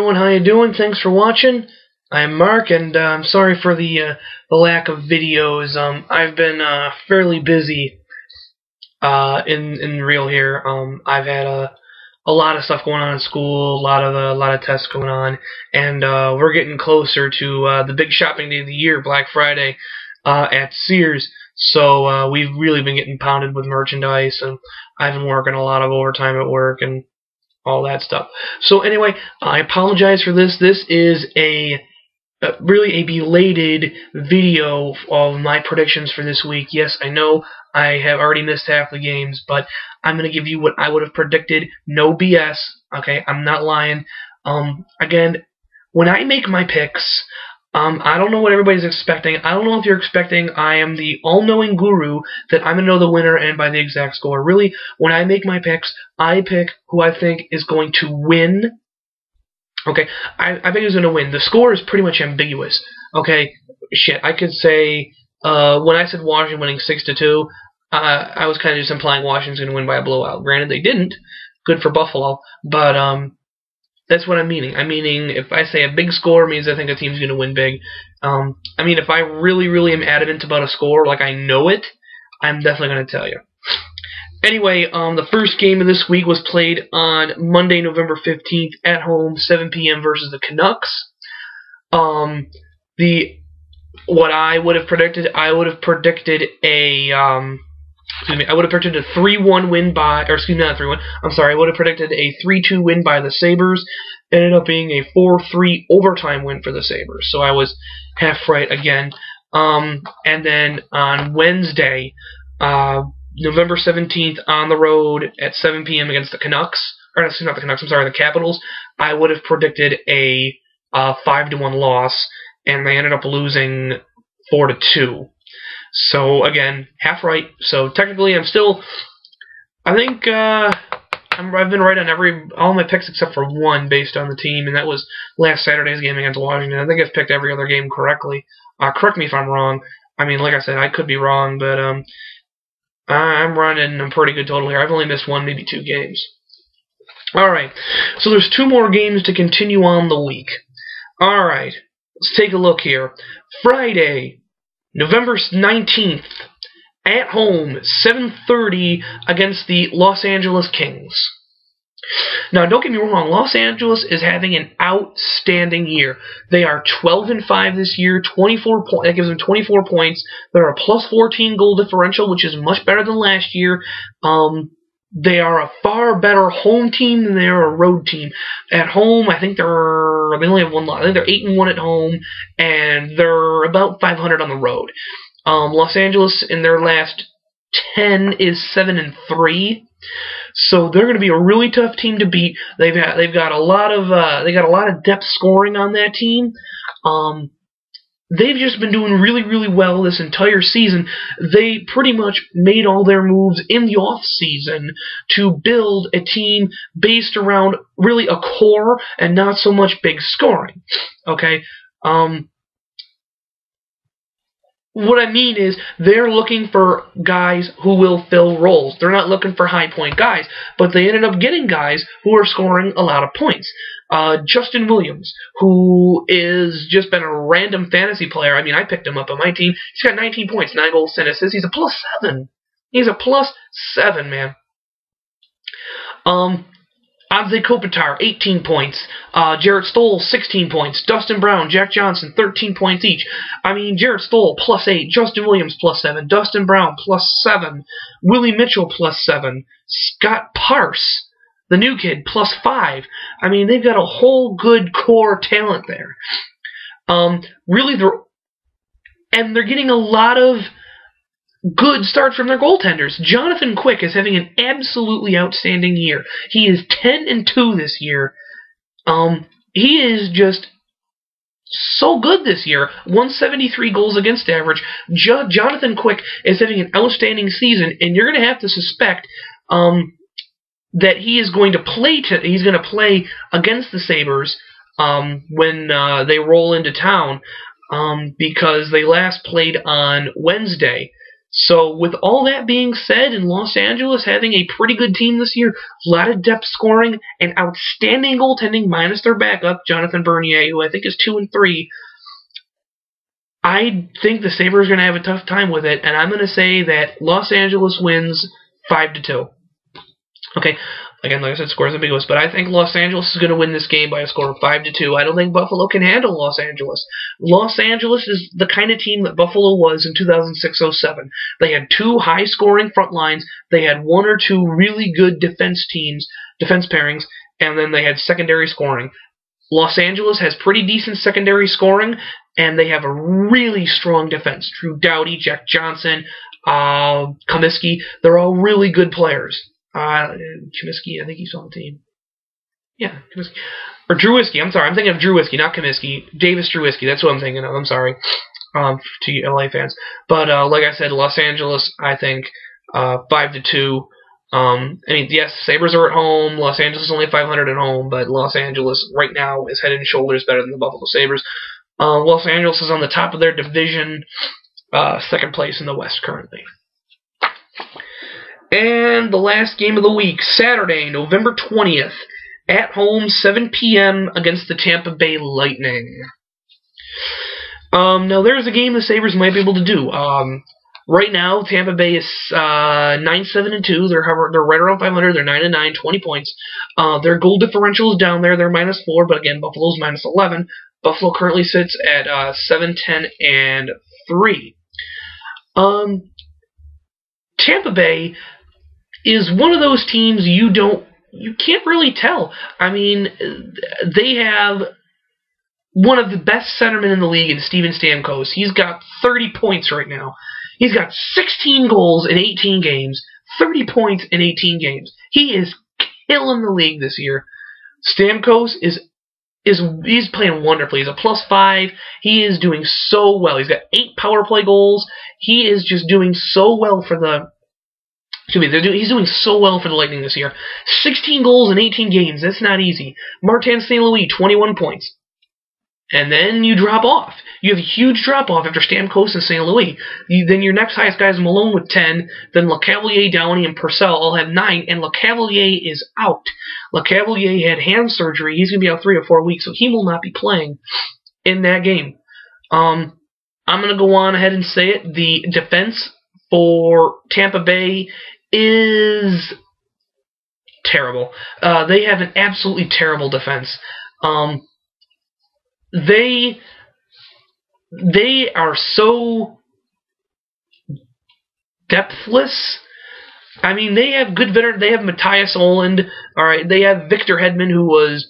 everyone, how you doing? Thanks for watching. I'm Mark, and I'm sorry for the lack of videos. I've been fairly busy in real here. I've had a lot of stuff going on in school, a lot of tests going on, and we're getting closer to the big shopping day of the year, Black Friday, at Sears. So we've really been getting pounded with merchandise, and I've been working a lot of overtime at work and all that stuff. So anyway, I apologize for this. This is really a belated video of my predictions for this week. Yes, I know I have already missed half the games, but I'm going to give you what I would have predicted. No BS, okay? I'm not lying. Again, when I make my picks, I don't know what everybody's expecting. I don't know if you're expecting I am the all-knowing guru that I'm going to know the winner and by the exact score. Really, when I make my picks, I pick who I think is going to win. Okay, I think who's going to win. The score is pretty much ambiguous. Okay, shit, I could say, when I said Washington winning 6-2, I was kind of just implying Washington's going to win by a blowout. Granted, they didn't. Good for Buffalo, but, that's what I'm meaning. I'm meaning if I say a big score means I think a team's going to win big. I mean, if I really am adamant about a score, like I know it, I'm definitely going to tell you. Anyway, the first game of this week was played on Monday, November 15th at home, 7 p.m. versus the Canucks. What I would have predicted, I would have predicted a 3-1 win by, or excuse me, not 3-1. I'm sorry, I would have predicted a 3-2 win by the Sabres. It ended up being a 4-3 overtime win for the Sabres. So I was half right again. And then on Wednesday, November 17th, on the road at 7 p.m. against the Canucks, or excuse me, not the Canucks, I'm sorry, the Capitals, I would have predicted a 5-1 loss, and they ended up losing 4-2. So, again, half right. So, technically, I've been right on all my picks except for one based on the team, and that was last Saturday's game against Washington. I think I've picked every other game correctly. Correct me if I'm wrong. I mean, like I said, I could be wrong, but I'm running a pretty good total here. I've only missed one, maybe two games. Alright, so there's two more games to continue on the week. Alright, let's take a look here. Friday, November 19th, at home, 7:30 against the Los Angeles Kings. Now, don't get me wrong, Los Angeles is having an outstanding year. They are 12-5 this year, 24 points. That gives them 24 points. They're a +14 goal differential, which is much better than last year. They are a far better home team than they are a road team. At home, I think they only have one loss. I think they're 8-1 at home, and they're about 500 on the road. Los Angeles in their last 10 is 7-3. So they're going to be a really tough team to beat. They've got a lot of depth scoring on that team. They've just been doing really well this entire season. They pretty much made all their moves in the off season to build a team based around really a core and not so much big scoring. Okay. What I mean is, they're looking for guys who will fill roles. They're not looking for high-point guys, but they ended up getting guys who are scoring a lot of points. Justin Williams, who is just been a random fantasy player. I mean, I picked him up on my team. He's got 19 points, 9 goals, 10 assists. He's a +7. He's a +7, man. Anze Kopitar, 18 points. Jarrett Stoll, 16 points. Dustin Brown, Jack Johnson, 13 points each. I mean, Jarrett Stoll, +8. Justin Williams, +7. Dustin Brown, +7. Willie Mitchell, +7. Scott Parse, the new kid, +5. I mean, they've got a whole good core talent there. Really, they're getting a lot of good starts from their goaltenders. Jonathan Quick is having an absolutely outstanding year. He is 10-2 this year. He is just so good this year. 173 goals against average. Jonathan Quick is having an outstanding season, and you're going to have to suspect that he is going to play. He's going to play against the Sabres when they roll into town, because they last played on Wednesday. So with all that being said, and Los Angeles having a pretty good team this year, a lot of depth scoring, and outstanding goaltending, minus their backup, Jonathan Bernier, who I think is 2-3, I think the Sabres are going to have a tough time with it, and I'm going to say that Los Angeles wins 5-2. Okay, again, like I said, score is ambiguous, but I think Los Angeles is going to win this game by a score of 5-2. I don't think Buffalo can handle Los Angeles. Los Angeles is the kind of team that Buffalo was in 2006-07. They had two high-scoring front lines. They had one or two really good defense pairings, and then they had secondary scoring. Los Angeles has pretty decent secondary scoring, and they have a really strong defense. Drew Doughty, Jack Johnson, Comiskey, they're all really good players. Comiskey, I think he's on the team. Yeah, Comiskey. Or Drewski, I'm sorry, I'm thinking of Drewski, not Comiskey. Davis Drewski, that's what I'm thinking of, I'm sorry, to you LA fans. But, like I said, Los Angeles, I think, 5-2. I mean, yes, Sabres are at home. Los Angeles is only 500 at home, but Los Angeles right now is head and shoulders better than the Buffalo Sabres. Los Angeles is on the top of their division, second place in the West currently. And the last game of the week, Saturday, November 20th, at home, 7 p.m. against the Tampa Bay Lightning. Now, there's a game the Sabres might be able to do. Right now, Tampa Bay is 9-7-2. They're right around 500. They're 9-9, 20 points. Their goal differential is down there. They're -4, but again, Buffalo's -11. Buffalo currently sits at 7-10-3. Tampa Bay is one of those teams you can't really tell. I mean, they have one of the best centermen in the league in Steven Stamkos. He's got 30 points right now. He's got 16 goals in 18 games, 30 points in 18 games. He is killing the league this year. Stamkos he's playing wonderfully. He's a +5. He is doing so well. He's got 8 power play goals. He is just doing so well for the. He's doing so well for the Lightning this year. 16 goals in 18 games. That's not easy. Martin St. Louis, 21 points. And then you drop off. You have a huge drop-off after Stamkos and St. Louis. Then your next highest guy is Malone with 10. Then LeCavalier, Downey, and Purcell all have 9. And LeCavalier is out. LeCavalier had hand surgery. He's going to be out 3 or 4 weeks, so he will not be playing in that game. I'm going to go on ahead and say it. The defense for Tampa Bay is terrible. They have an absolutely terrible defense. They are so depthless. I mean, they have good veterans. They have Matthias Oland. All right, they have Victor Hedman, who was,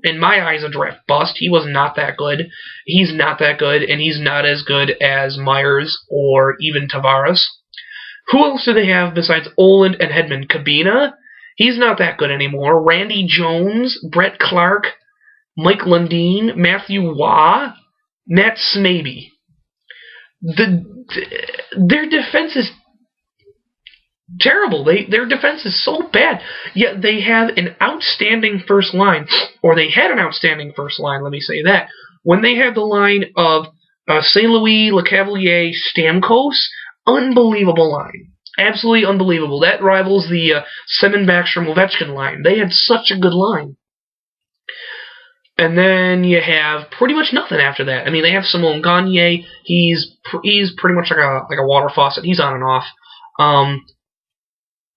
in my eyes, a draft bust. He was not that good. He's not that good, and he's not as good as Myers or even Tavares. Who else do they have besides Oland and Hedman? Cabina? He's not that good anymore. Randy Jones, Brett Clark, Mike Lundin, Matthew Waugh, Matt Snaby. Their defense is terrible. Their defense is so bad. Yet they have an outstanding first line, or they had an outstanding first line, let me say that. When they had the line of St. Louis, LeCavalier, Stamkos, unbelievable line. Absolutely unbelievable. That rivals the Semin Backstrom Ovechkin line. They had such a good line. And then you have pretty much nothing after that. I mean, they have Simon Gagne. He's pretty much like a water faucet. He's on and off.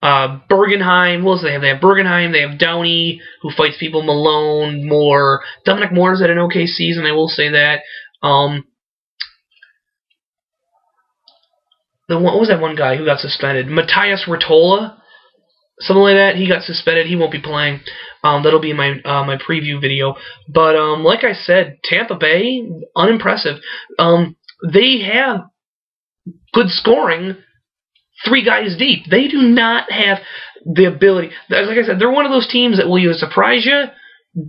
Bergenheim. What else do they have? They have Bergenheim. They have Downey, who fights people. Malone, Moore. Dominic Moore's had an okay season. I will say that. What was that one guy who got suspended? Matthias Ritola. Something like that. He got suspended. He won't be playing. That'll be in my my preview video. But like I said, Tampa Bay, unimpressive. They have good scoring, 3 guys deep. They do not have the ability. Like I said, they're one of those teams that will either surprise you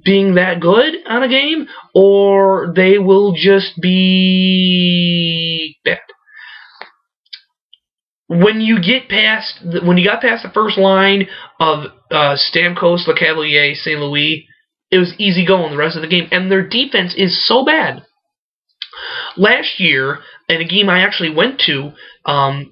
being that good on a game, or they will just be bad. When you got past the first line of Stamkos, LeCavalier, St. Louis, it was easy going the rest of the game. And their defense is so bad. last year, in a game I actually went to,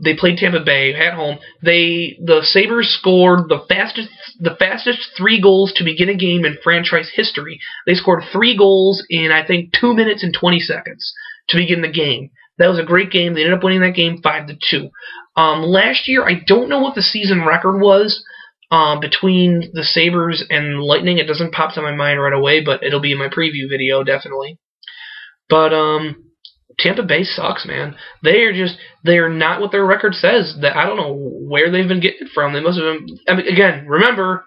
they played Tampa Bay at home. The Sabres scored the fastest 3 goals to begin a game in franchise history. They scored 3 goals in, I think, 2 minutes and 20 seconds to begin the game. That was a great game. They ended up winning that game 5-2. Last year, I don't know what the season record was between the Sabres and Lightning. It doesn't pop to my mind right away, but it'll be in my preview video, definitely. But Tampa Bay sucks, man. They're not what their record says. That I don't know where they've been getting it from. They must have been. I mean, again, remember,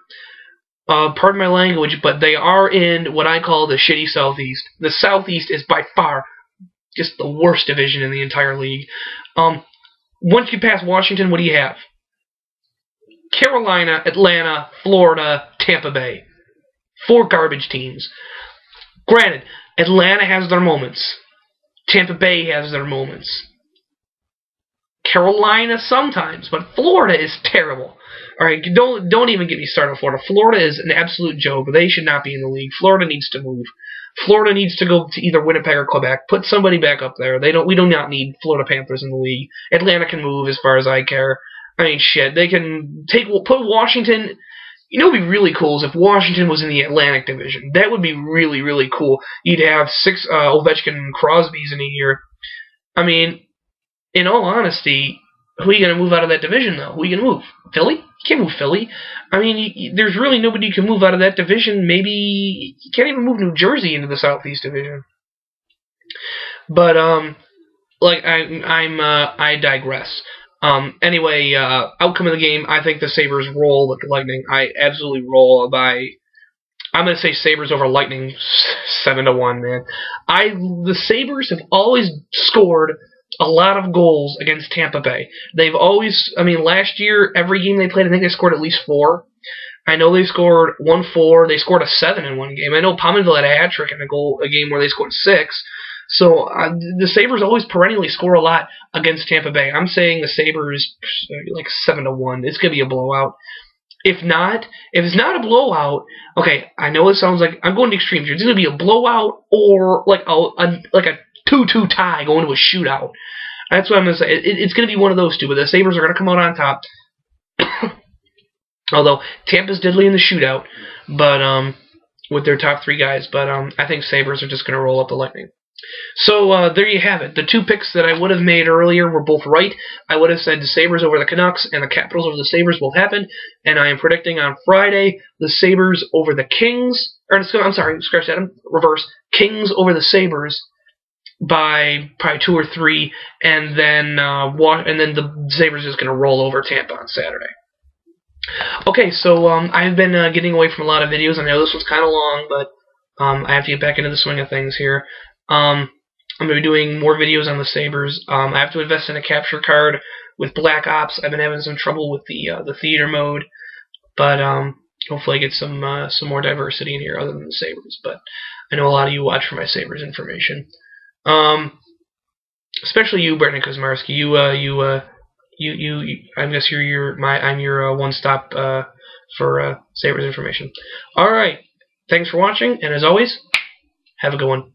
pardon my language, but they are in what I call the shitty Southeast. The Southeast is by far just the worst division in the entire league. Once you pass Washington, what do you have? Carolina, Atlanta, Florida, Tampa Bay. 4 garbage teams. Granted, Atlanta has their moments. Tampa Bay has their moments. Carolina sometimes, but Florida is terrible. All right, don't even get me started on Florida. Florida is an absolute joke. They should not be in the league. Florida needs to move. Florida needs to go to either Winnipeg or Quebec. Put somebody back up there. We do not need Florida Panthers in the league. Atlanta can move as far as I care. I mean, shit. They can put Washington. You know what would be really cool is if Washington was in the Atlantic Division. That would be really, really cool. You'd have 6 Ovechkin and Crosbys in a year. I mean, in all honesty, who are you going to move out of that division, though? Who are you going to move? Philly? You can't move Philly. I mean, there's really nobody you can move out of that division. Maybe you can't even move New Jersey into the Southeast Division. But I digress. Anyway, outcome of the game, I think the Sabres roll with the Lightning. I absolutely roll I'm going to say Sabres over Lightning 7-1, man. The Sabres have always scored a lot of goals against Tampa Bay. They've always, last year, every game they played, I think they scored at least 4. I know they scored 1-4. They scored a 7 in one game. I know Pominville had a hat trick in a game where they scored 6. So the Sabres always perennially score a lot against Tampa Bay. I'm saying the Sabres like 7-1. It's gonna be a blowout. If it's not a blowout, okay, I know it sounds like I'm going to extremes here. It's gonna be a blowout or like a 2-2 tie going to a shootout. That's what I'm gonna say. It's gonna be one of those two. But the Sabres are gonna come out on top. Although Tampa's diddly in the shootout, but with their top 3 guys. But I think Sabres are just gonna roll up the Lightning. So there you have it. The 2 picks that I would have made earlier were both right. I would have said the Sabres over the Canucks and the Capitals over the Sabres both happened. And I am predicting on Friday the Sabres over the Kings. I'm sorry, scratch that. Reverse. Kings over the Sabres by probably 2 or 3. And then the Sabres is going to roll over Tampa on Saturday. Okay, so I've been getting away from a lot of videos. I know this was kind of long, but I have to get back into the swing of things here. I'm going to be doing more videos on the Sabres. I have to invest in a capture card with Black Ops. I've been having some trouble with the theater mode, but hopefully I get some more diversity in here other than the Sabres. But I know a lot of you watch for my Sabres information, especially you, Brendan Kuzmarski. I guess I'm your one-stop for Sabres information. All right, thanks for watching, and as always, have a good one.